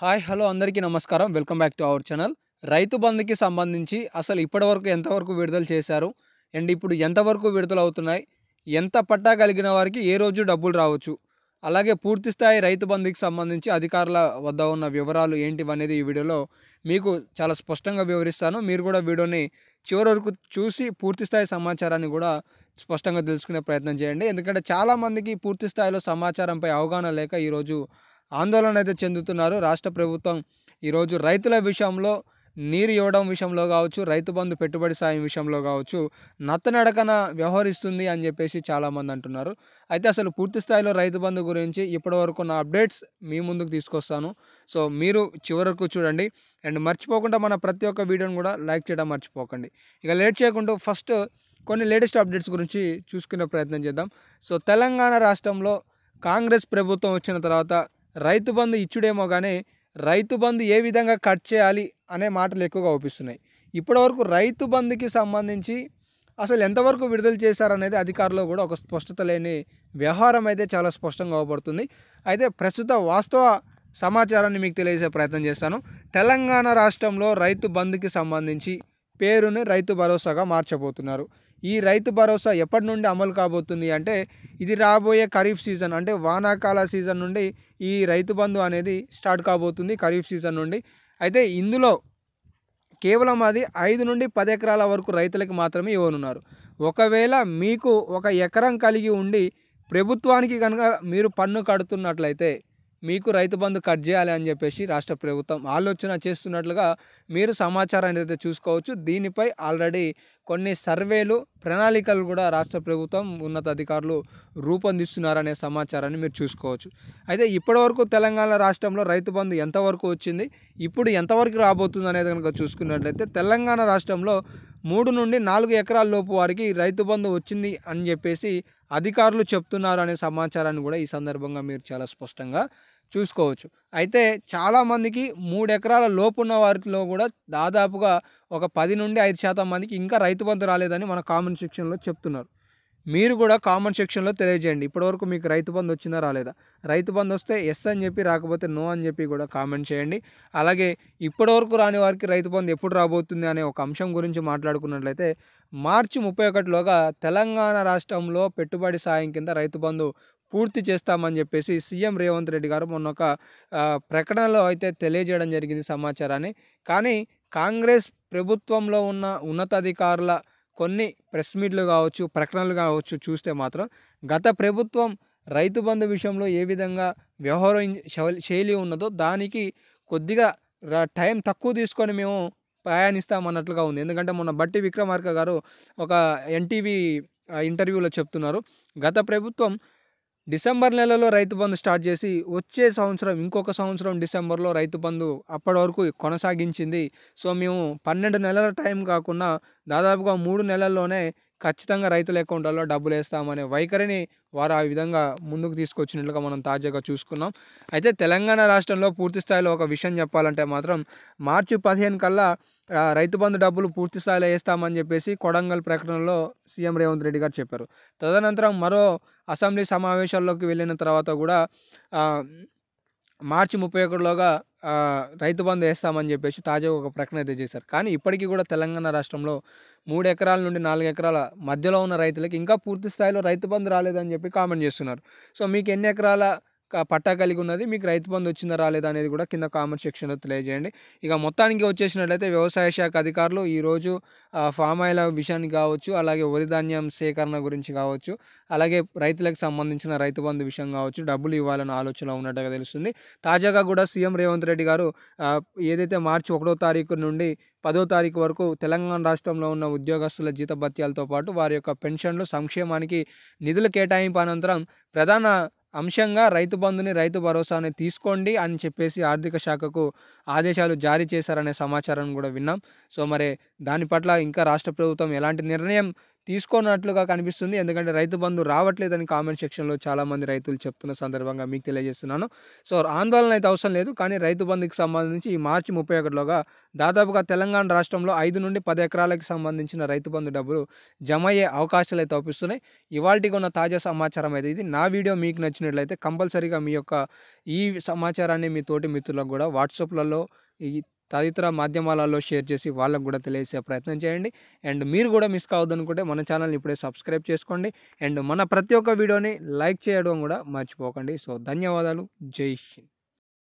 Hi hello అందరికీ నమస్కారం. Welcome back to our channel. రైతు బంధుకి సంబంధించి అసలు ఇప్పటివరకు ఎంతవరకు విడుదల చేశారు? అండ్ ఇప్పుడు ఎంతవరకు విడుదలవుతున్నాయి? ఎంత పట్టా కలిగిన వారికి ఏ రోజు డబ్బులు రావచ్చు? అలాగే పూర్తి స్థాయి రైతు బంధుకి సంబంధించి అధికారుల వద్ద ఉన్న వివరాలు ఏంటివనేది ఈ వీడియోలో మీకు చాలా స్పష్టంగా వివరిస్తాను. మీరు కూడా వీడియోని చివరి వరకు చూసి పూర్తి స్థాయి సమాచారాన్ని కూడా స్పష్టంగా తెలుసుకునే ప్రయత్నం చేయండి. ఎందుకంటే చాలామందికి పూర్తి స్థాయిలో సమాచారంపై అవగాహన లేక ఈరోజు ఆందోళన అయితే చెందుతున్నారు. రాష్ట్ర ప్రభుత్వం ఈరోజు రైతుల విషయంలో నీరు ఇవ్వడం విషయంలో కావచ్చు, రైతు బంధు పెట్టుబడి సాయం విషయంలో కావచ్చు, నత్తనడకన వ్యవహరిస్తుంది అని చెప్పేసి చాలామంది అంటున్నారు. అయితే అసలు పూర్తి స్థాయిలో రైతు బంధు గురించి ఇప్పటివరకు ఉన్న అప్డేట్స్ మీ ముందుకు తీసుకొస్తాను. సో మీరు చివరి వరకు చూడండి. అండ్ మర్చిపోకుండా మన ప్రతి ఒక్క వీడియోని కూడా లైక్ చేయడం మర్చిపోకండి. ఇక లేట్ చేయకుండా ఫస్ట్ కొన్ని లేటెస్ట్ అప్డేట్స్ గురించి చూసుకునే ప్రయత్నం చేద్దాం. సో తెలంగాణ రాష్ట్రంలో కాంగ్రెస్ ప్రభుత్వం వచ్చిన తర్వాత రైతు బంధు ఇచ్చుడేమో కానీ రైతు బంధు ఏ విధంగా కట్ చేయాలి అనే మాటలు ఎక్కువగా అవుపిస్తున్నాయి. ఇప్పటివరకు రైతు బంధుకి సంబంధించి అసలు ఎంతవరకు విడుదల చేశారనేది అధికారులు కూడా ఒక స్పష్టత లేని వ్యవహారం అయితే చాలా స్పష్టంగా అవబడుతుంది. అయితే ప్రస్తుత వాస్తవ సమాచారాన్ని మీకు తెలియజేసే ప్రయత్నం చేస్తాను. తెలంగాణ రాష్ట్రంలో రైతు బంధుకి సంబంధించి పేరుని రైతు భరోసాగా మార్చబోతున్నారు. ఈ రైతు భరోసా ఎప్పటి నుండి అమలు కాబోతుంది అంటే ఇది రాబోయే ఖరీఫ్ సీజన్ అంటే వానాకాల సీజన్ నుండి ఈ రైతు బంధు అనేది స్టార్ట్ కాబోతుంది ఖరీఫ్ సీజన్ నుండి. అయితే ఇందులో కేవలం అది 5 నుండి 10 ఎకరాల వరకు రైతులకు మాత్రమే ఇవ్వనున్నారు. ఒకవేళ మీకు ఒక ఎకరం కలిగి ఉండి ప్రభుత్వానికి కనుక మీరు పన్ను కడుతున్నట్లయితే మీకు రైతు బంధు కట్ చేయాలి అని చెప్పేసి రాష్ట్ర ప్రభుత్వం ఆలోచన చేస్తున్నట్లుగా మీరు సమాచారాన్ని అయితే చూసుకోవచ్చు. దీనిపై ఆల్రెడీ కొన్ని సర్వేలు ప్రణాళికలు కూడా రాష్ట్ర ప్రభుత్వం ఉన్నతాధికారులు రూపొందిస్తున్నారనే సమాచారాన్ని మీరు చూసుకోవచ్చు. అయితే ఇప్పటివరకు తెలంగాణ రాష్ట్రంలో రైతు బంధు ఎంతవరకు వచ్చింది, ఇప్పుడు ఎంతవరకు రాబోతుంది అనేది కనుక చూసుకున్నట్లయితే తెలంగాణ రాష్ట్రంలో 3 నుండి 4 ఎకరాల లోపు వారికి రైతు బంధు వచ్చింది అని చెప్పేసి అధికారులు చెప్తున్నారు అనే సమాచారాన్ని కూడా ఈ సందర్భంగా మీరు చాలా స్పష్టంగా చూసుకోవచ్చు. అయితే చాలామందికి 3 ఎకరాల లోపున్న వారిలో కూడా దాదాపుగా ఒక 10 నుండి 5% మందికి ఇంకా రైతు బంధు రాలేదని మన కామెంట్ సెక్షన్లో చెప్తున్నారు. మీరు కూడా కామెంట్ సెక్షన్లో తెలియజేయండి. ఇప్పటివరకు మీకు రైతు బంధు వచ్చిందా రాలేదా? రైతు బంధు వస్తే ఎస్ అని చెప్పి, రాకపోతే నో అని చెప్పి కూడా కామెంట్ చేయండి. అలాగే ఇప్పటివరకు రాని వారికి రైతు బంధు ఎప్పుడు రాబోతుంది అనే ఒక అంశం గురించి మాట్లాడుకున్నట్లయితే మార్చి 31లోగా తెలంగాణ రాష్ట్రంలో పెట్టుబడి సాయం కింద రైతు బంధు పూర్తి చేస్తామని చెప్పేసి సీఎం రేవంత్ రెడ్డి గారు మొన్న ఒక ప్రకటనలో అయితే తెలియజేయడం జరిగింది సమాచారాన్ని. కానీ కాంగ్రెస్ ప్రభుత్వంలో ఉన్న ఉన్నతాధికారుల కొన్ని ప్రెస్ మీట్లు కావచ్చు, ప్రకటనలు కావచ్చు చూస్తే మాత్రం గత ప్రభుత్వం రైతు బంధు విషయంలో ఏ విధంగా శైలి ఉన్నదో దానికి కొద్దిగా టైం తక్కువ తీసుకొని మేము ప్రయాణిస్తామన్నట్లుగా ఉంది. ఎందుకంటే మొన్న బట్టి విక్రమార్క గారు ఒక ఎన్టీవీ ఇంటర్వ్యూలో చెప్తున్నారు. గత ప్రభుత్వం డిసెంబర్ నెలలో రైతు బంధు స్టార్ట్ చేసి వచ్చే సంవత్సరం ఇంకొక సంవత్సరం డిసెంబర్లో రైతు బంధు అప్పటి వరకు కొనసాగించింది. సో మేము 12 నెలల టైం కాకుండా దాదాపుగా 3 నెలల్లోనే ఖచ్చితంగా రైతుల అకౌంట్లలో డబ్బులు వేస్తామనే వైఖరిని వారు ఆ విధంగా ముందుకు తీసుకొచ్చినట్లుగా మనం తాజాగా చూసుకున్నాం. అయితే తెలంగాణ రాష్ట్రంలో పూర్తి స్థాయిలో ఒక విషయం చెప్పాలంటే మాత్రం మార్చి 15 కల్లా రైతు బంధు డబ్బులు పూర్తి స్థాయిలో వేస్తామని చెప్పేసి కొడంగల్ ప్రకటనలో సీఎం రేవంత్ రెడ్డి గారు చెప్పారు. తదనంతరం మరో అసెంబ్లీ సమావేశాల్లోకి వెళ్ళిన తర్వాత కూడా మార్చి 31లోగా రైతు బంధు వేస్తామని చెప్పేసి తాజాగా ఒక ప్రకటన అయితే చేశారు. కానీ ఇప్పటికీ కూడా తెలంగాణ రాష్ట్రంలో 3 ఎకరాల నుండి 4 ఎకరాల మధ్యలో ఉన్న రైతులకి ఇంకా పూర్తి స్థాయిలో రైతు బంధు రాలేదని చెప్పి కామెంట్ చేస్తున్నారు. సో మీకు ఎన్ని ఎకరాల పట్టా కలిగి ఉన్నది, మీకు రైతు బంధు వచ్చిందా రాలేదా అనేది కూడా కింద కామెంట్ సెక్షన్లో తెలియజేయండి. ఇక మొత్తానికి వచ్చేసినట్లయితే వ్యవసాయ శాఖ అధికారులు ఈరోజు ఫామ్ ఆయిల్ విషయానికి కావచ్చు, అలాగే వరి ధాన్యం సేకరణ గురించి కావచ్చు, అలాగే రైతులకు సంబంధించిన రైతు బంధు విషయం కావచ్చు డబ్బులు ఇవ్వాలన్న ఆలోచన ఉన్నట్టుగా తెలుస్తుంది. తాజాగా కూడా సీఎం రేవంత్ రెడ్డి గారు ఏదైతే మార్చి 1వ తారీఖు నుండి 10వ తారీఖు వరకు తెలంగాణ రాష్ట్రంలో ఉన్న ఉద్యోగస్తుల జీతభత్యాలతో పాటు వారి యొక్క పెన్షన్లు సంక్షేమానికి నిధుల కేటాయింపు అనంతరం ప్రధాన అంశంగా రైతు బంధుని, రైతు భరోసాని తీసుకోండి అని చెప్పేసి ఆర్థిక శాఖకు ఆదేశాలు జారీ చేశారనే సమాచారం కూడా విన్నాం. సో మరి దాని పట్ల ఇంకా రాష్ట్ర ప్రభుత్వం ఎలాంటి నిర్ణయం తీసుకోనట్లుగా కనిపిస్తుంది. ఎందుకంటే రైతు బంధు రావట్లేదని కామెంట్ సెక్షన్‌లో చాలామంది రైతులు చెప్తున్న సందర్భంగా మీకు తెలియజేస్తున్నాను. సో, ఆందోళన అయితే అవసరం లేదు. కానీ రైతు బంధుకి సంబంధించి ఈ మార్చి 31లోగా దాదాపుగా తెలంగాణ రాష్ట్రంలో 5-10 ఎకరాలకు సంబంధించిన రైతు బంధు డబ్బులు జమ అయ్యే అవకాశాలైతే అవుపిస్తున్నాయి. ఇవాల్టికి ఉన్న తాజా సమాచారం అయితే ఇది. నా వీడియో మీకు నచ్చినట్లయితే కంపల్సరీగా మీ యొక్క ఈ సమాచారాన్ని మీ తోటి మిత్రులకు గూడా వాట్సాప్‌లలో ఈ తదితర మాధ్యమాలలో షేర్ చేసి వాళ్ళకి గూడా తెలియజేసే ప్రయత్నం చేయండి. అండ్ మీరు గూడా మిస్ కావద్దనుకుంటే మన ఛానల్‌ని ఇప్పుడే సబ్స్క్రైబ్ చేసుకోండి. అండ్ మన ప్రతి ఒక్క వీడియోని లైక్ చేయడం గూడా మర్చిపోకండి. సో, ధన్యవాదాలు. జై హింద్.